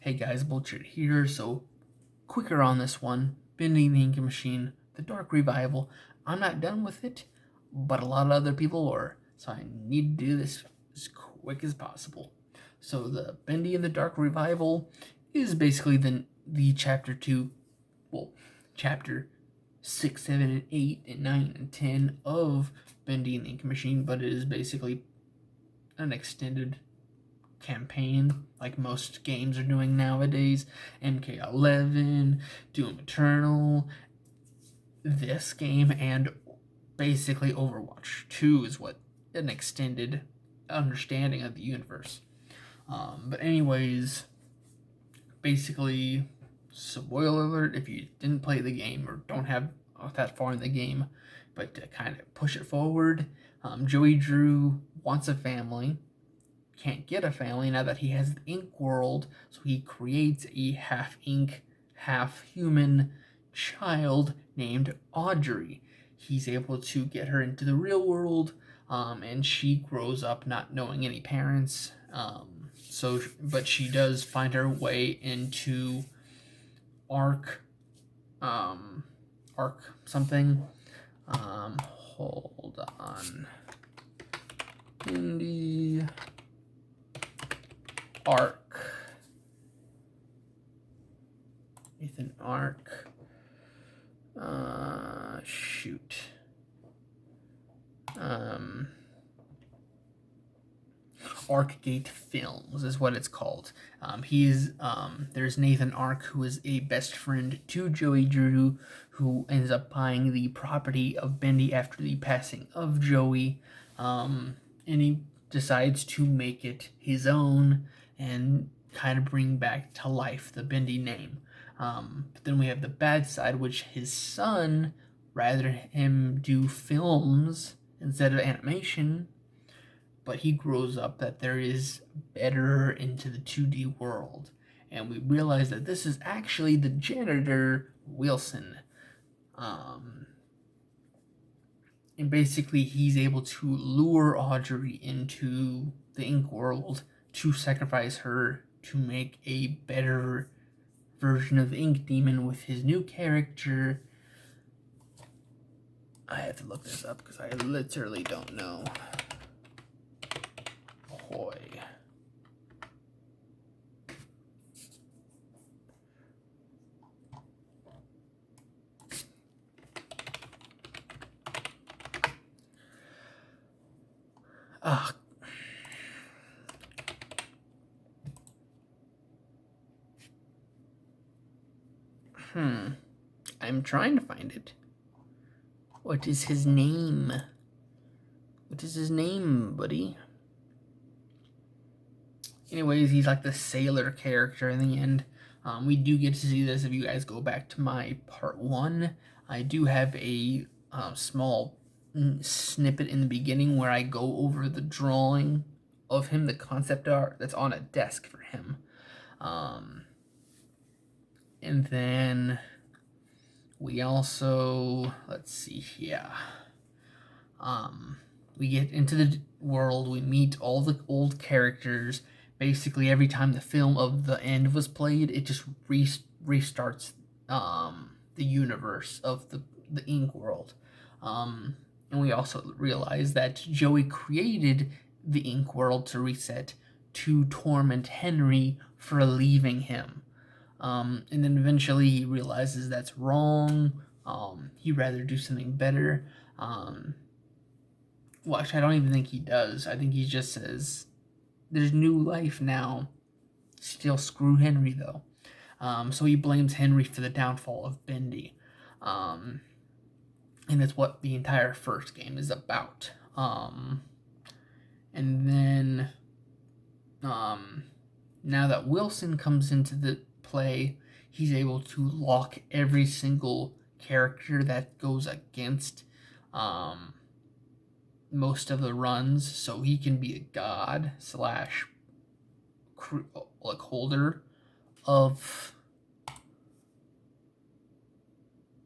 Hey guys, B.O.L.T here. So, quicker on this one. Bendy the Ink Machine, the Dark Revival. I'm not done with it, but a lot of other people are. So I need to do this as quick as possible. So the Bendy and the Dark Revival is basically the chapter 2, well, chapter 6, 7, and 8, and 9, and 10 of Bendy and the Ink Machine, but it is basically an extended campaign like most games are doing nowadays. MK11, Doom Eternal, this game, and basically Overwatch 2 is what an extended understanding of the universe. But anyways, basically, spoiler alert if you didn't play the game or don't have that far in the game, but to kind of push it forward, Joey Drew wants a family, can't get a family now that he has the ink world, so he creates a half ink, half human child named Audrey. He's able to get her into the real world, and she grows up not knowing any parents. But she does find her way into Arc, Arc something. Hold on. Bendy Arc. Nathan Arc. Shoot. Arcgate Films is what it's called. There's Nathan Arc, who is a best friend to Joey Drew, who ends up buying the property of Bendy after the passing of Joey, and he decides to make it his own and kind of bring back to life the Bendy name. But then we have the bad side, which his son, rather him do films instead of animation, but he grows up that there is better into the 2D world. And we realize that this is actually the janitor, Wilson. And basically, he's able to lure Audrey into the ink world to sacrifice her to make a better version of the Ink Demon with his new character. I have to look this up because I literally don't know. Boy. Ah. I'm trying to find it. What is his name? What is his name, buddy? Anyways, he's like the sailor character in the end. We do get to see this if you guys go back to my part 1. I do have a small snippet in the beginning where I go over the drawing of him, the concept art that's on a desk for him. And then we also, let's see here. We get into the world, we meet all the old characters. Basically, every time the film of the end was played, it just restarts the universe of the ink world. And we also realize that Joey created the ink world to reset to torment Henry for leaving him. And then eventually he realizes that's wrong. He'd rather do something better. Well, actually, I don't even think he does. I think he just says, there's new life now. Still screw Henry, though. So he blames Henry for the downfall of Bendy. And that's what the entire first game is about. And then, now that Wilson comes into the play, he's able to lock every single character that goes against most of the runs, so he can be a god slash like holder of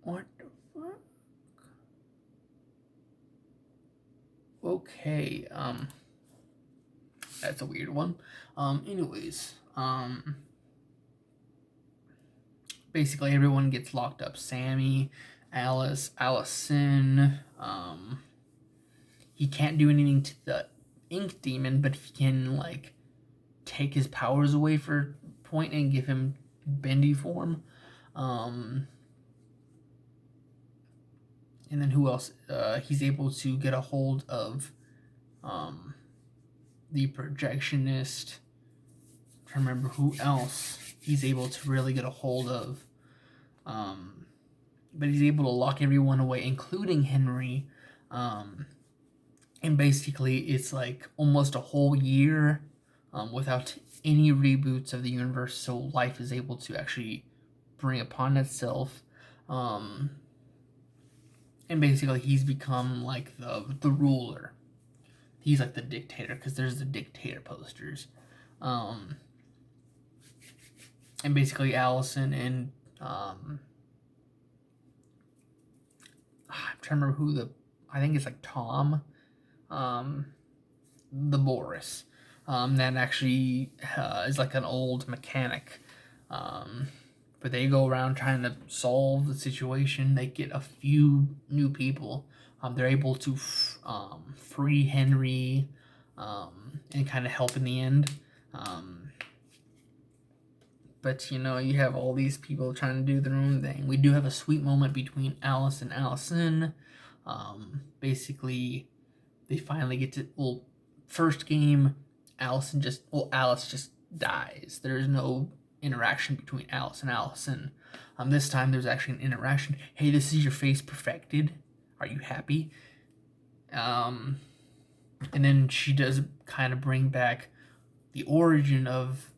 what the fuck? Okay, that's a weird one. Anyways, basically everyone gets locked up. Sammy, Alice, Allison. He can't do anything to the ink demon, but he can like take his powers away for a point and give him bendy form. And then who else? He's able to get a hold of the projectionist. I'm trying to remember who else he's able to really get a hold of. But he's able to lock everyone away, including Henry. And basically, it's like almost a whole year without any reboots of the universe, so life is able to actually bring upon itself. And basically, he's become like the ruler. He's like the dictator, because there's the dictator posters. And basically, Allison and I'm trying to remember who I think it's like Tom, the Boris, that actually is like an old mechanic. But they go around trying to solve the situation. They get a few new people. They're able to free Henry and kind of help in the end. But, you have all these people trying to do their own thing. We do have a sweet moment between Alice and Allison. Basically, they finally get to, first game, Alice just dies. There's no interaction between Alice and Allison. This time, there's actually an interaction. Hey, this is your face perfected. Are you happy? And then she does kind of bring back the origin of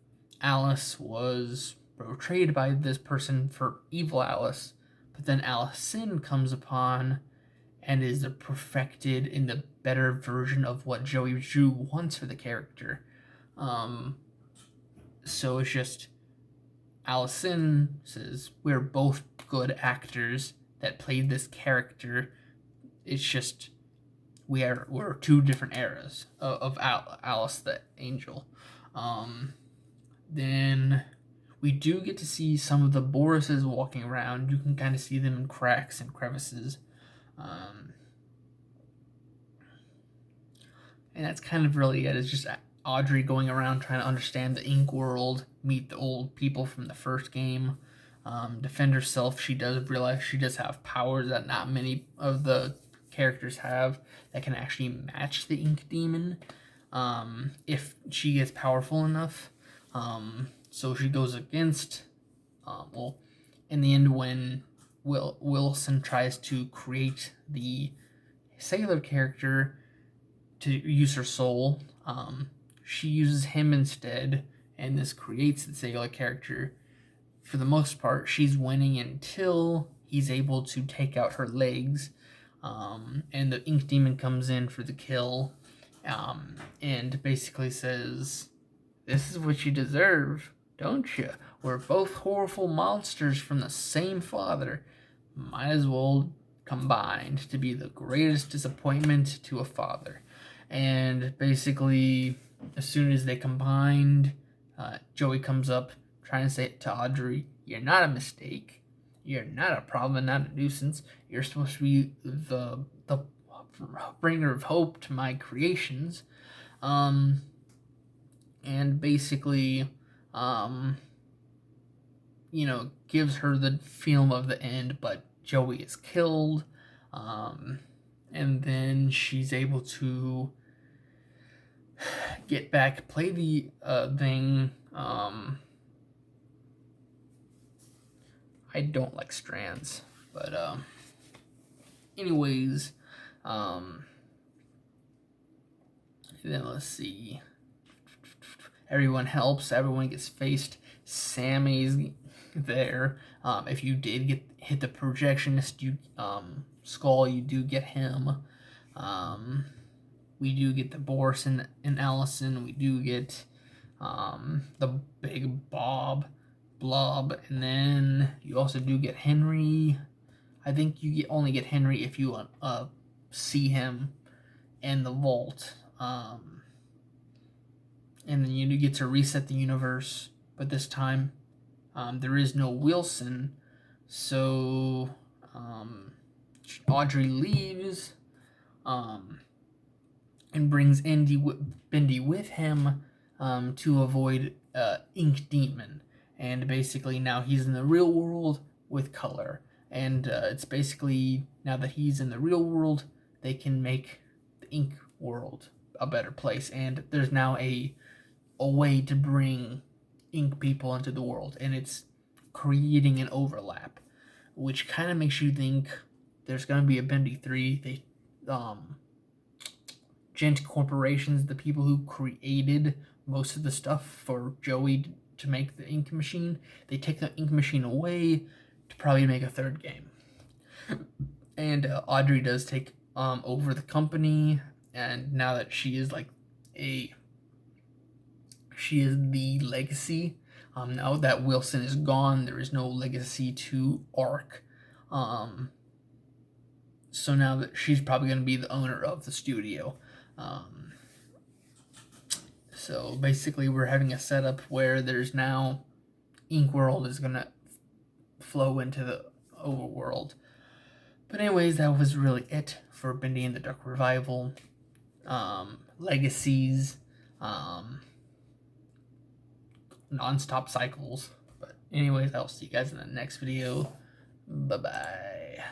Alice was portrayed by this person for evil Alice, but then Allison comes upon and is the perfected in the better version of what Joey Drew wants for the character. So it's just Allison says we're both good actors that played this character. It's just we're two different eras of Alice the Angel. Then we do get to see some of the Borises walking around. You can kind of see them in cracks and crevices. And that's kind of really it. It's just Audrey going around trying to understand the ink world, meet the old people from the first game, defend herself. She does realize she does have powers that not many of the characters have that can actually match the ink demon if she gets powerful enough. So she goes against, in the end, when Wilson tries to create the Sailor character to use her soul, she uses him instead, and this creates the Sailor character. For the most part, she's winning until he's able to take out her legs, and the ink demon comes in for the kill, and basically says, "This is what you deserve, don't you? We're both horrible monsters from the same father. Might as well combined to be the greatest disappointment to a father." And basically, as soon as they combined, Joey comes up trying to say to Audrey, "You're not a mistake. You're not a problem and not a nuisance. You're supposed to be the bringer of hope to my creations." And basically, gives her the film of the end, but Joey is killed. And then she's able to get back, play the thing. I don't like strands, but anyways, then let's see. Everyone helps. Everyone gets faced. Sammy's there. If you did hit the projectionist skull, you do get him. We do get the Boris and Allison. We do get the big blob, and then you also do get Henry. I think you only get Henry if you see him in the vault. And then you do get to reset the universe, but this time There is no Wilson, so Audrey leaves and brings Bendy with him to avoid Ink Demon. And basically, now he's in the real world with color. And it's basically, now that he's in the real world, they can make the Ink world a better place. And there's now a way to bring Ink people into the world. And it's creating an overlap, which kind of makes you think there's going to be a Bendy 3. Gent Corporations, the people who created most of the stuff for Joey to make the ink machine, they take the ink machine away to probably make a third game. And Audrey does take over the company, and now that she is she is the legacy. Now that Wilson is gone, there is no legacy to Arc. So now that she's probably going to be the owner of the studio. So basically, we're having a setup where there's now Ink World is going to flow into the overworld. But anyways, that was really it for Bendy and the Dark Revival. Legacies, non-stop cycles. But anyways, I'll see you guys in the next video. Bye-bye.